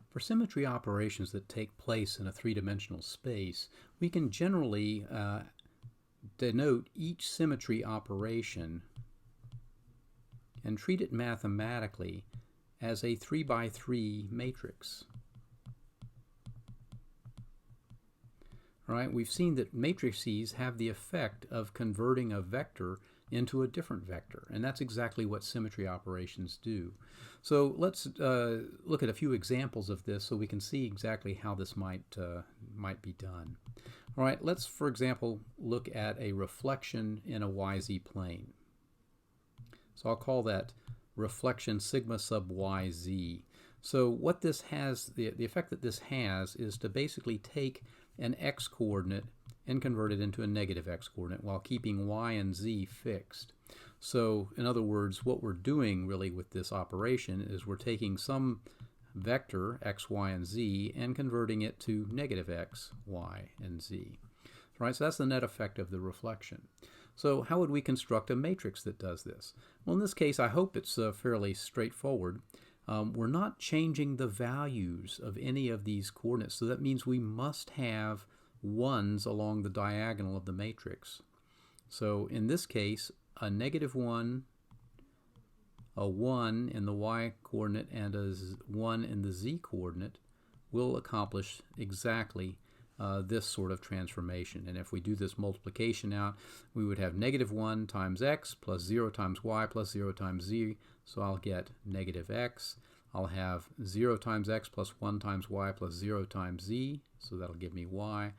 For symmetry operations that take place in a three-dimensional space, we can generally denote each symmetry operation and treat it mathematically as a 3x3 matrix. All right, we've seen that matrices have the effect of converting a vector into a different vector, and that's exactly what symmetry operations do. So let's look at a few examples of this so we can see exactly how this might be done. All right, let's, for example, look at a reflection in a YZ plane. So I'll call that reflection sigma sub YZ. So what this has, the effect that this has is to basically take an x coordinate and convert it into a negative x coordinate while keeping y and z fixed. So in other words, what we're doing really with this operation is we're taking some vector x, y, and z and converting it to negative x, y, and z. Right, so that's the net effect of the reflection. So how would we construct a matrix that does this? Well, in this case, I hope it's fairly straightforward. We're not changing the values of any of these coordinates, so that means we must have ones along the diagonal of the matrix. So in this case, a -1, a 1 in the y coordinate, and a 1 in the z coordinate will accomplish exactly this sort of transformation. And if we do this multiplication out, we would have -1 times x plus 0 times y plus 0 times z. So I'll get negative x. I'll have 0 times x plus 1 times y plus 0 times z. So that'll give me y.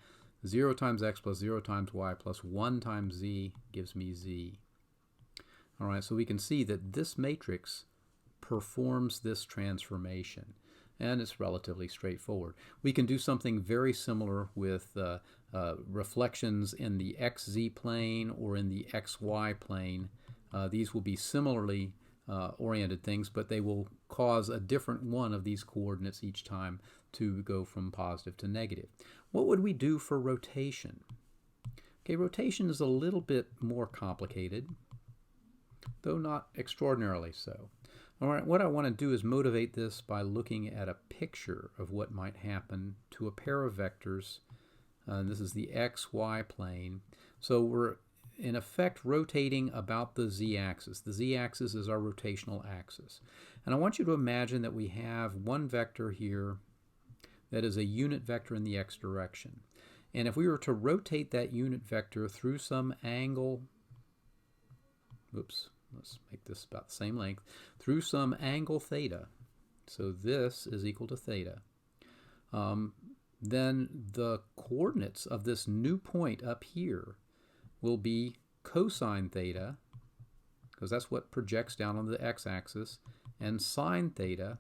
0 times x plus 0 times y plus 1 times z gives me z. All right, so we can see that this matrix performs this transformation, and it's relatively straightforward. We can do something very similar with reflections in the xz plane or in the xy plane. These will be similarly oriented things, but they will cause a different one of these coordinates each time to go from positive to negative. What would we do for rotation? Okay, rotation is a little bit more complicated, though not extraordinarily so. All right, what I want to do is motivate this by looking at a picture of what might happen to a pair of vectors. This is the xy plane. So we're in effect rotating about the z-axis. The z-axis is our rotational axis. And I want you to imagine that we have one vector here that is a unit vector in the x direction. And if we were to rotate that unit vector through some angle, oops, let's make this about the same length, through some angle theta, so this is equal to theta, then the coordinates of this new point up here will be cosine theta, because that's what projects down on the x-axis, and sine theta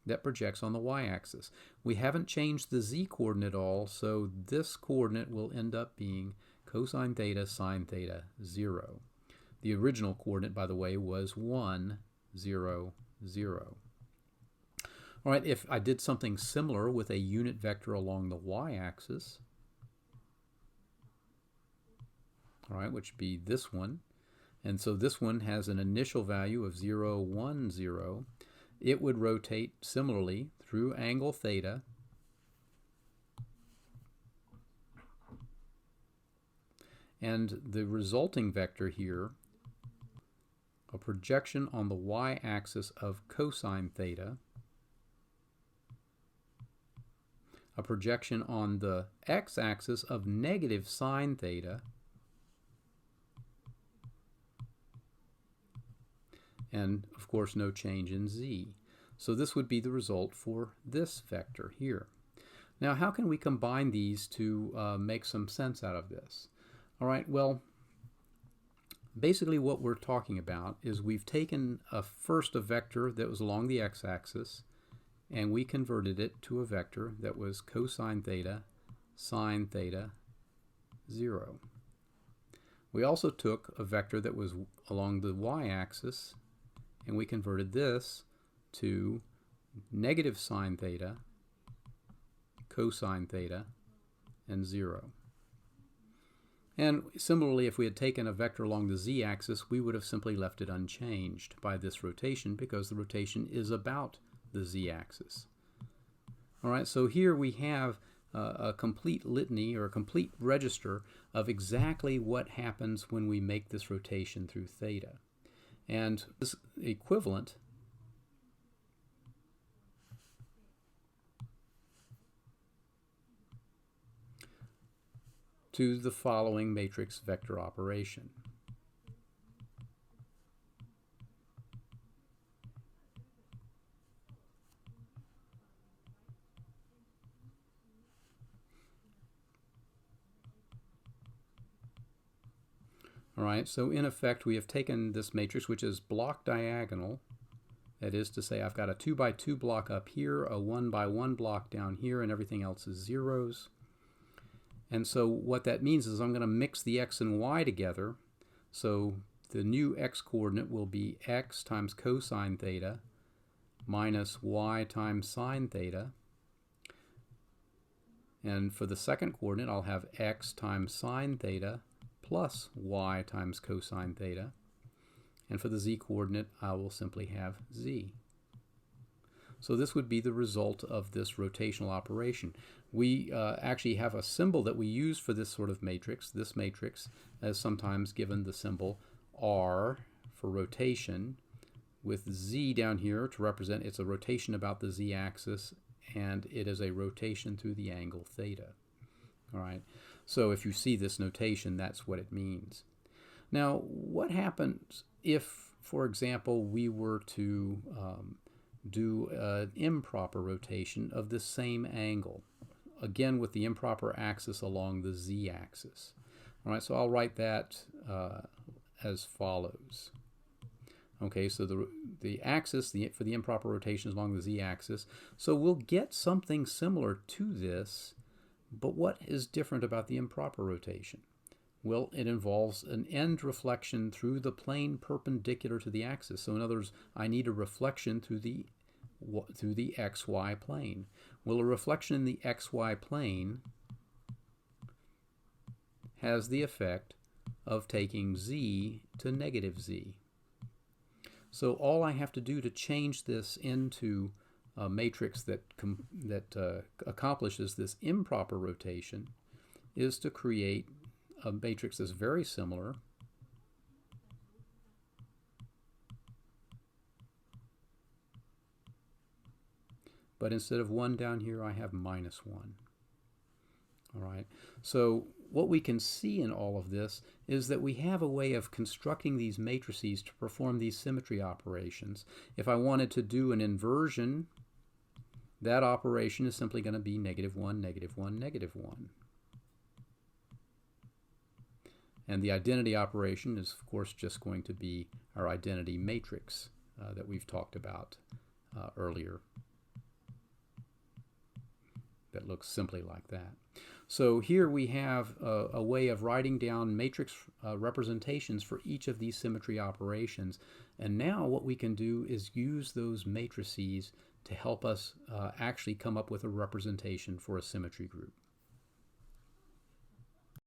that projects on the y-axis. We haven't changed the z-coordinate at all, so this coordinate will end up being cosine theta, sine theta, 0. The original coordinate, by the way, was 1, 0, 0. All right, if I did something similar with a unit vector along the y-axis, all right, which would be this one, and so this one has an initial value of 0, 1, 0. It would rotate similarly through angle theta, and the resulting vector here, a projection on the y-axis of cosine theta, a projection on the x-axis of negative sine theta, and of course no change in z. So this would be the result for this vector here. Now how can we combine these to make some sense out of this? All right, well, basically what we're talking about is we've taken first a vector that was along the x-axis, and we converted it to a vector that was cosine theta, sine theta, 0. We also took a vector that was along the y-axis, and we converted this to negative sine theta, cosine theta, and 0. And similarly, if we had taken a vector along the z-axis, we would have simply left it unchanged by this rotation, because the rotation is about the z-axis. All right, so here we have a complete litany or a complete register of exactly what happens when we make this rotation through theta. And this is equivalent to the following matrix vector operation. All right, so in effect we have taken this matrix, which is block diagonal. That is to say, I've got a 2 by 2 block up here, a 1 by 1 block down here, and everything else is zeros. And so what that means is I'm going to mix the x and y together. So the new x coordinate will be x times cosine theta minus y times sine theta. And for the second coordinate, I'll have x times sine theta plus y times cosine theta. And for the z coordinate, I will simply have z. So this would be the result of this rotational operation. We actually have a symbol that we use for this sort of matrix. This matrix is sometimes given the symbol R for rotation, with z down here to represent it's a rotation about the z-axis, and it is a rotation through the angle theta. All right. So if you see this notation, that's what it means. Now, what happens if, for example, we were to do an improper rotation of the same angle, again with the improper axis along the z-axis? All right, so I'll write that as follows. Okay, so the axis for the improper rotation is along the z-axis. So we'll get something similar to this, but what is different about the improper rotation? Well, it involves an end reflection through the plane perpendicular to the axis. So in other words, I need a reflection through the xy plane. Well, a reflection in the xy plane has the effect of taking z to negative z. So all I have to do to change this into a matrix that accomplishes this improper rotation is to create a matrix that's very similar, but instead of 1 down here, I have minus 1. All right, so what we can see in all of this is that we have a way of constructing these matrices to perform these symmetry operations. If I wanted to do an inversion, that operation is simply going to be negative 1, negative 1, negative 1. And the identity operation is, of course, just going to be our identity matrix that we've talked about earlier. That looks simply like that. So here we have a way of writing down matrix representations for each of these symmetry operations. And now what we can do is use those matrices to help us actually come up with a representation for a symmetry group.